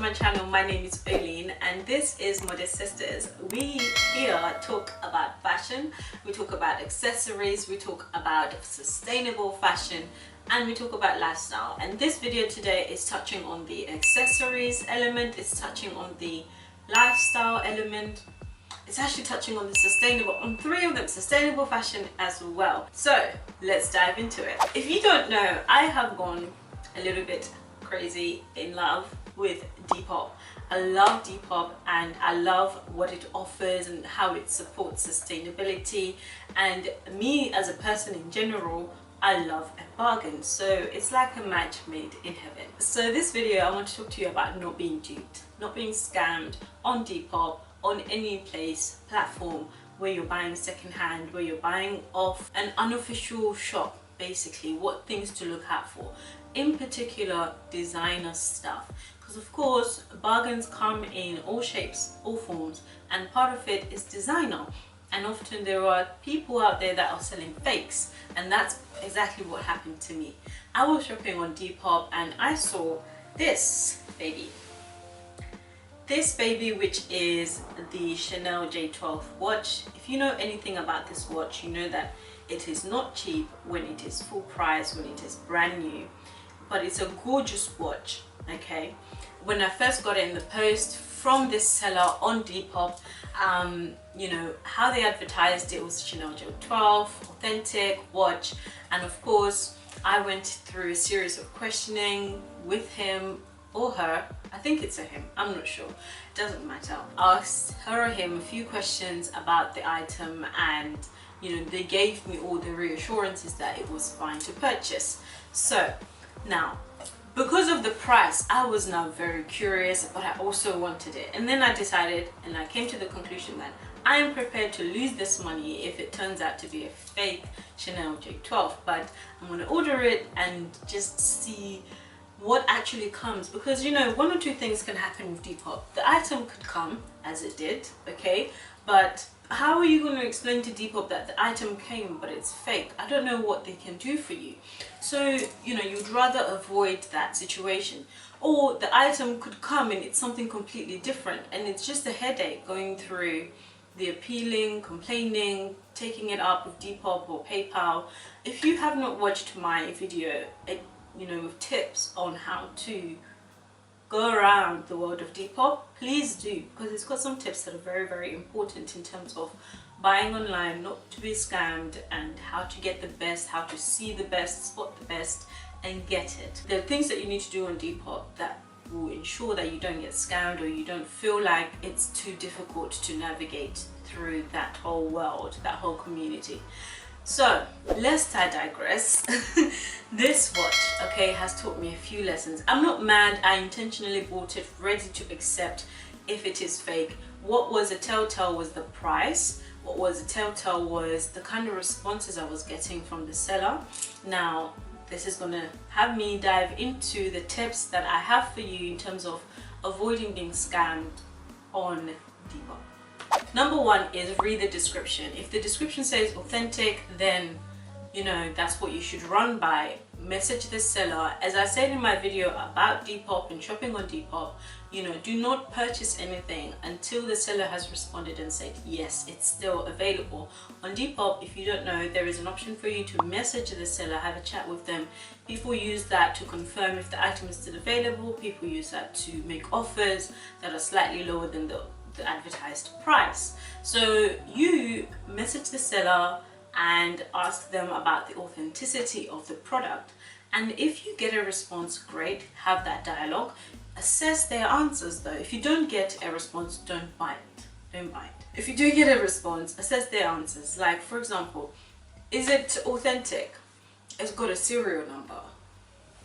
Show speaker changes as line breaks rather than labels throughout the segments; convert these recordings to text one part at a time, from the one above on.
my channel. My name is OHLEEN and this is Modest Sisters. We here talk about fashion, we talk about accessories, we talk about sustainable fashion, and we talk about lifestyle. And this video today is touching on the accessories element, it's touching on the lifestyle element, it's actually touching on the sustainable, on three of them, sustainable fashion as well. So let's dive into it. If you don't know, I have gone a little bit crazy in love with Depop. I love Depop and I love what it offers and how it supports sustainability, and me as a person in general, I love a bargain. So it's like a match made in heaven. So this video I want to talk to you about not being duped, not being scammed on Depop, on any platform where you're buying secondhand, where you're buying off an unofficial shop. Basically what things to look out for, in particular designer stuff, because of course bargains come in all shapes, all forms, and part of it is designer, and often there are people out there that are selling fakes, and that's exactly what happened to me. I was shopping on Depop and I saw this baby, which is the Chanel J12 watch. If you know anything about this watch, you know that it is not cheap when it is full price, when it is brand new, but it's a gorgeous watch. Okay, when I first got it in the post from this seller on Depop, you know how they advertised it was Chanel J12 authentic watch, and of course I went through a series of questioning with him or her. I think it's a him, I'm not sure, it doesn't matter. I asked her or him a few questions about the item, and you know, they gave me all the reassurances that it was fine to purchase. So now, because of the price, I was now very curious, but I also wanted it. And then I decided, and I came to the conclusion that I am prepared to lose this money if it turns out to be a fake Chanel J12, but I'm gonna order it and just see what actually comes, because you know, one or two things can happen with Depop. The item could come as it did, okay, but how are you going to explain to Depop that the item came but it's fake? I don't know what they can do for you. So you know, you'd rather avoid that situation. Or the item could come and it's something completely different, and it's just a headache going through the appealing, complaining, taking it up with Depop or PayPal. If you have not watched my video, you know, with tips on how to go around the world of Depop, please do, because it's got some tips that are very, very important in terms of buying online, not to be scammed, and how to get the best, how to see the best, spot the best, and get it. There are things that you need to do on Depop that will ensure that you don't get scammed, or you don't feel like it's too difficult to navigate through that whole world, that whole community. So lest I digress, this watch, okay, has taught me a few lessons. I'm not mad, I intentionally bought it ready to accept if it is fake. What was a telltale was the price. What was a telltale was the kind of responses I was getting from the seller. Now this is gonna have me dive into the tips that I have for you in terms of avoiding being scammed on Depop. Number one is read the description. If the description says authentic, then you know that's what you should run by. Message the seller. As I said in my video about Depop and shopping on Depop, you know, do not purchase anything until the seller has responded and said yes, it's still available. On Depop, if you don't know, there is an option for you to message the seller, have a chat with them. People use that to confirm if the item is still available. People use that to make offers that are slightly lower than the advertised price. So you message the seller and ask them about the authenticity of the product, and if you get a response, great, have that dialogue. Assess their answers though. If you don't get a response, don't buy it. Don't buy it. If you do get a response, assess their answers. Like for example, is it authentic? It's got a serial number.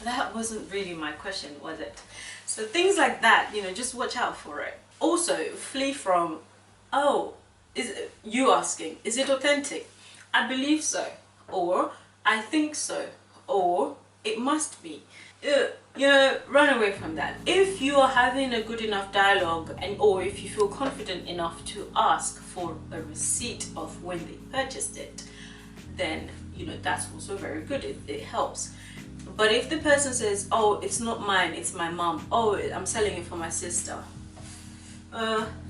That wasn't really my question, was it? So things like that, you know, just watch out for it. Also, flee from, oh, is it, you asking, is it authentic? I believe so, or I think so, or it must be. You know, run away from that. If you are having a good enough dialogue, and or if you feel confident enough to ask for a receipt of when they purchased it, then you know that's also very good. It helps. But if the person says, oh, it's not mine, it's my mom, oh, I'm selling it for my sister,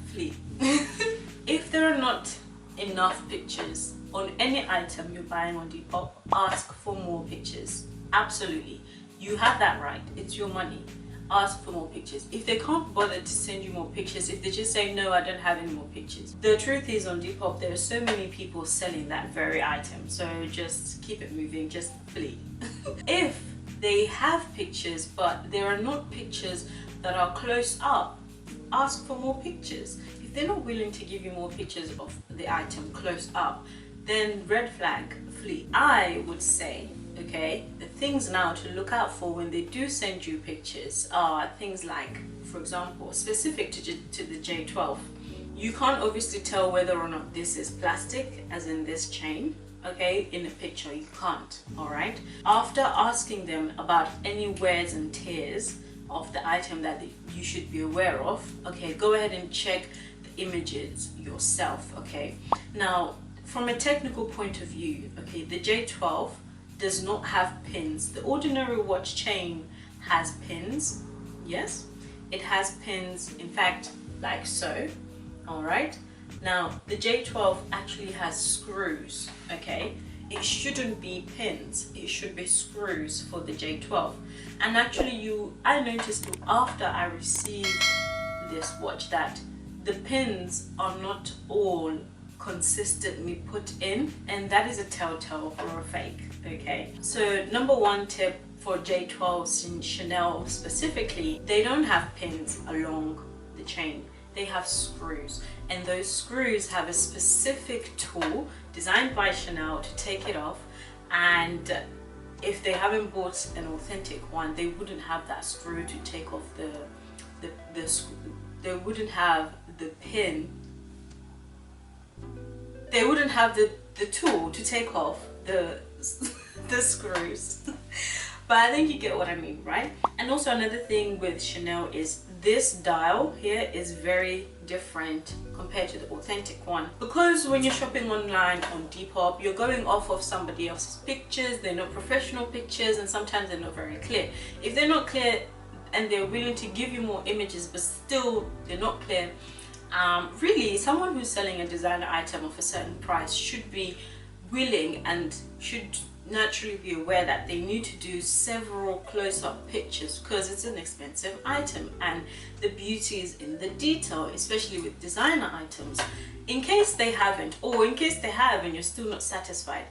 flee. If there are not enough pictures on any item you're buying on Depop, ask for more pictures. Absolutely, you have that right, it's your money. Ask for more pictures. If they can't bother to send you more pictures, if they just say no, I don't have any more pictures, the truth is on Depop there are so many people selling that very item, so just keep it moving, just flee. If they have pictures but there are not pictures that are close up, ask for more pictures. If they're not willing to give you more pictures of the item close up, then red flag, flee. I would say, okay, the things now to look out for when they do send you pictures are things like, for example, specific to the J12, you can't obviously tell whether or not this is plastic, as in this chain, okay, in a picture, you can't, all right? After asking them about any wears and tears of the item that you should be aware of, okay, go ahead and check the images yourself, okay? Now, from a technical point of view, okay, the J12 does not have pins. The ordinary watch chain has pins, yes, it has pins, in fact, like so, all right? Now, the J12 actually has screws, okay? It shouldn't be pins, it should be screws for the J12. And actually I noticed after I received this watch that the pins are not all consistently put in, and that is a telltale for a fake, okay? So number one tip for J12s in Chanel specifically, they don't have pins along the chain. They have screws, and those screws have a specific tool designed by Chanel to take it off, and if they haven't bought an authentic one, they wouldn't have that screw to take off they wouldn't have the pin, they wouldn't have the tool to take off the screws. But I think you get what I mean, right? And also another thing with Chanel is this dial here is very different compared to the authentic one, because when you're shopping online on Depop, you're going off of somebody else's pictures. They're not professional pictures, and sometimes they're not very clear. If they're not clear and they're willing to give you more images but still they're not clear, really someone who's selling a designer item of a certain price should be willing and should naturally be aware that they need to do several close-up pictures, because it's an expensive item and the beauty is in the detail, especially with designer items. In case they haven't, or in case they have and you're still not satisfied,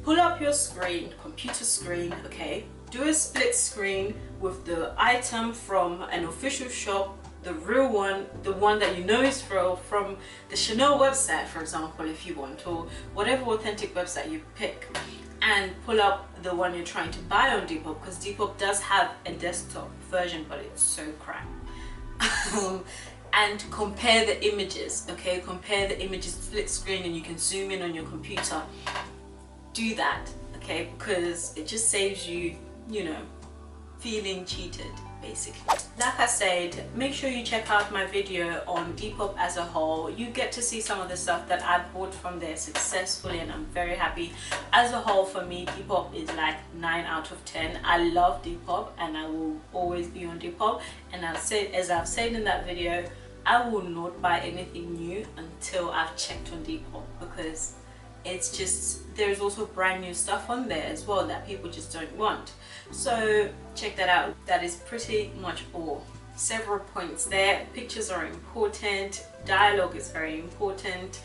pull up your screen, computer screen, okay, do a split screen with the item from an official shop, the real one, the one that you know is from the Chanel website, for example, if you want, or whatever authentic website you pick, and pull up the one you're trying to buy on Depop, because Depop does have a desktop version, but it's so crap. And compare the images, okay? Compare the images, split screen, and you can zoom in on your computer. Do that, okay? Because it just saves you, you know, feeling cheated, basically. Like I said, make sure you check out my video on Depop as a whole. You get to see some of the stuff that I bought from there successfully, and I'm very happy. As a whole, for me, Depop is like 9 out of 10. I love Depop and I will always be on Depop. And as I've said in that video, I will not buy anything new until I've checked on Depop, because it's just, there's also brand new stuff on there as well that people just don't want. So check that out. That is pretty much all. Several points there. Pictures are important, dialogue is very important.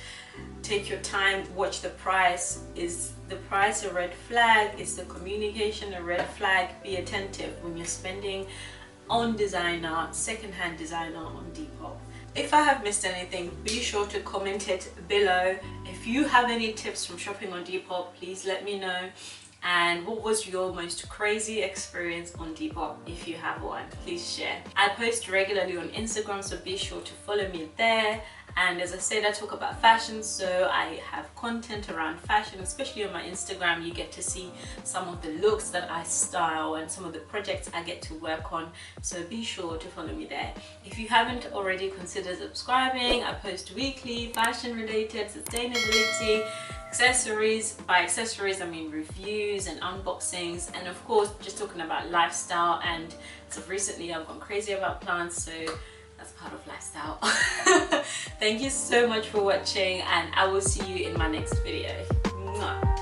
Take your time, watch the price. Is the price a red flag? Is the communication a red flag? Be attentive when you're spending on designer, secondhand designer on Depop. If I have missed anything, be sure to comment it below. If you have any tips from shopping on Depop, please let me know. And what was your most crazy experience on Depop? If you have one, please share. I post regularly on Instagram, so be sure to follow me there. And as I said, I talk about fashion, so I have content around fashion, especially on my Instagram. You get to see some of the looks that I style and some of the projects I get to work on, so be sure to follow me there. If you haven't already, consider subscribing. I post weekly fashion related, sustainability, accessories. By accessories I mean reviews and unboxings, and of course just talking about lifestyle. And so recently I've gone crazy about plants, so that's part of lifestyle. Thank you so much for watching, and I will see you in my next video. Mwah.